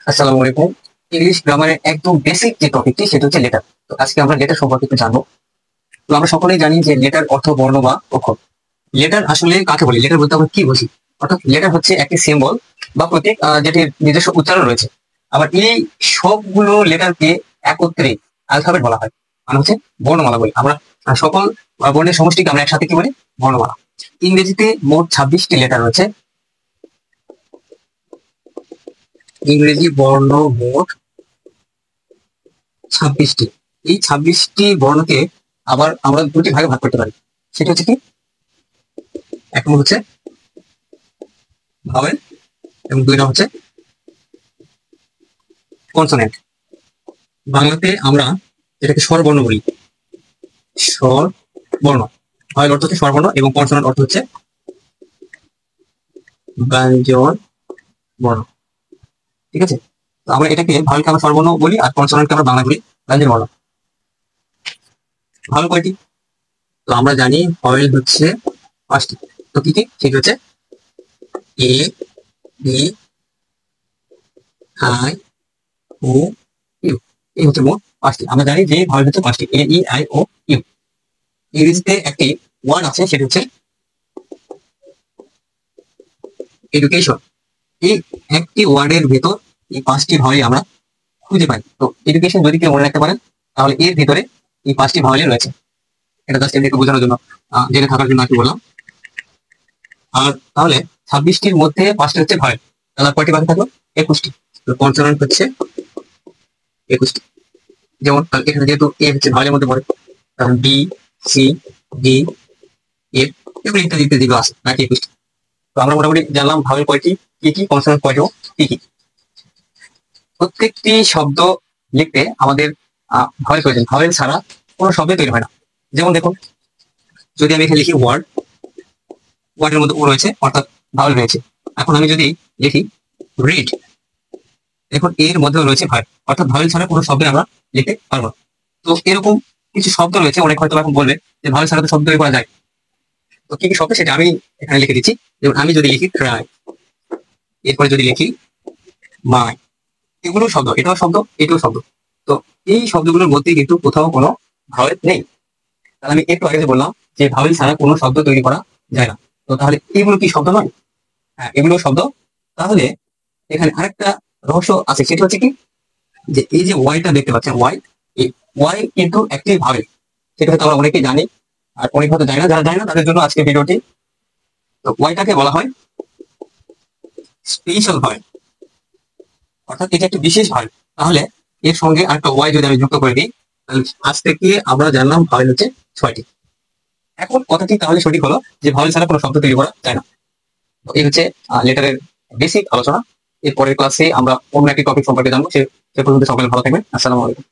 আসসালামু আলাইকুম। ইংলিশ গ্রামারের একদম বেসিক যে টপিকটি সেটা হচ্ছে লেটার। তো আজকে আমরা লেটার সম্পর্কে একটু জানবো। তো আমরা সকলেই জানি যে লেটার অর্থ বর্ণ বা অক্ষর। লেটার আসলে কাকে বলি, লেটার বলতে আমরা কি বুঝি? অর্থাৎ লেটার হচ্ছে একটি সিম্বল বা প্রতীক, যেটির নিজস্ব উচ্চারণ রয়েছে। আবার এই সবগুলো লেটারকে একত্রে অ্যালফাবেট বলা হয়, মানে হচ্ছে বর্ণমালা বলি আমরা। সকল বর্ণের সমষ্টিকে আমরা একসাথে কি বলি? বর্ণমালা। ইংরেজিতে মোট 26টি লেটার রয়েছে। ইংরেজি বর্ণ মোট 26টি। এই 26টি বর্ণকে আবার আমরা দুটি ভাগে ভাগ করতে পারি। সেটা হচ্ছে কি, এক নম্বর হচ্ছে ভাওয়েল এবং দুই নম্বর হচ্ছে কনসোনেন্ট। বাংলাতে আমরা এটাকে স্বরবর্ণ বলি। স্বরবর্ণ, ভাওয়েল অর্থ হচ্ছে স্বরবর্ণ এবং কনসোনেন্ট অর্থ হচ্ছে ব্যঞ্জন বর্ণ। ঠিক আছে, তো আমরা এটাকে ভাওয়েলকে আমরা স্বরবর্ণ বলি আর কনসোনেন্টকে আমরা বাংলা বলি ব্যঞ্জন বর্ণ। ভাওয়েল কয়টি? তো আমরা জানি ভাওয়েল হচ্ছে 5টি। তো কি কি? সেটি হচ্ছে এ, বি, আই, ও, ইউ। এই হচ্ছে মোট 5টি। আমরা জানি যে ভাওয়েল হচ্ছে 5টি, এ, ই, আই, ও, ইউ। ইংরেজিতে একটি ওয়ার্ড আছে, সেটা হচ্ছে এডুকেশন। এই একটি ওয়ার্ডের ভেতর এই 5টি ভাওয়েল আমরা খুঁজে পাই। তো এডুকেশন যদি কেউ মনে রাখতে পারেন, তাহলে এর ভিতরে এই 5টি ভাওয়েল রয়েছে। এটা জাস্ট এমনি একটু বোঝানোর জন্য, জেনে থাকার জন্য আর কি বললাম। আর তাহলে 26টির মধ্যে 5টি হচ্ছে ভাওয়েল, তাহলে কয়টি বাকি থাকলো? 21টি। তো কনসোনেন্ট হচ্ছে 21টি। যেমন এখানে যেহেতু এ হচ্ছে ভাওয়েলের মধ্যে পড়ে, কারণ বি, সি, ডি, এফ, এগুলো ইত্যাদি ইত্যাদি যেগুলো আছে, বাকি 21টি। তো আমরা মোটামুটি জানলাম ভাওয়েল কয়টি, কি কি, কনসোনেন্ট কয়টি ও কি কি। প্রত্যেকটি শব্দ লিখতে আমাদের ভাওয়েল প্রয়োজন। ভাওয়েল ছাড়া কোনো শব্দ তৈরি হয় না। যেমন দেখুন, যদি আমি এখানে লিখি ওয়ার্ড, ওয়ার্ডের মধ্যে ও রয়েছে, অর্থাৎ ভাওয়েল রয়েছে। এখন আমি যদি লিখি রিড, দেখুন এর মধ্যেও রয়েছে ভাওয়েল, অর্থাৎ ভাওয়েল ছাড়া কোনো শব্দ আমরা লিখতে পারবো না। তো এরকম কিছু শব্দ রয়েছে, অনেক হয়তো এখন বলবে যে ভাওয়েল ছাড়া তো শব্দ তৈরি করা যায়। তো কি কি শব্দ সেটা আমি এখানে লিখে দিচ্ছি। যেমন আমি যদি লিখি ট্রাই, এরপরে যদি লিখি মাই, এগুলো শব্দ, এটাও শব্দ, এটাও শব্দ। তো এই শব্দগুলোর মধ্যে কিন্তু কোথাও কোনো ভাওয়েল নেই। তাহলে আমি একটু আগে যে বললাম যে ভাওয়েল ছাড়া কোনো শব্দ তৈরি করা যায় না, তো তাহলে এগুলো কি শব্দ নয়? হ্যাঁ, এগুলো শব্দ। তাহলে এখানে আরেকটা রহস্য আছে, সেটা হচ্ছে কি, যে এই যে ওয়াইটা দেখতে পাচ্ছেন, ওয়াই, এই ওয়াই কিন্তু একটি ভাওয়েল। সেটা হয়তো আমরা অনেকেই জানি, আর অনেক হয়তো জানি না। যারা জানি না তাদের জন্য আজকে ভিডিওটি। তো ওয়াইটাকে বলা হয় স্পেশাল ভাওয়েল, অর্থাৎ এটা একটি বিশেষ ভাওয়েল। তাহলে এর সঙ্গে আরেকটা ওয়াই যদি আমি যুক্ত করে দিই, তাহলে আজ থেকে আমরা জানলাম ভাওয়েল হচ্ছে 6টি। এখন কথাটি তাহলে সঠিক হলো যে ভাওয়েল ছাড়া কোনো শব্দ তৈরি করা যায় না। তো এই হচ্ছে লেটারের বেসিক আলোচনা। এর পরের ক্লাসে আমরা অন্য একটি টপিক সম্পর্কে জানবো। সে পর্যন্ত সকলে ভালো থাকবেন। আসসালামু আলাইকুম।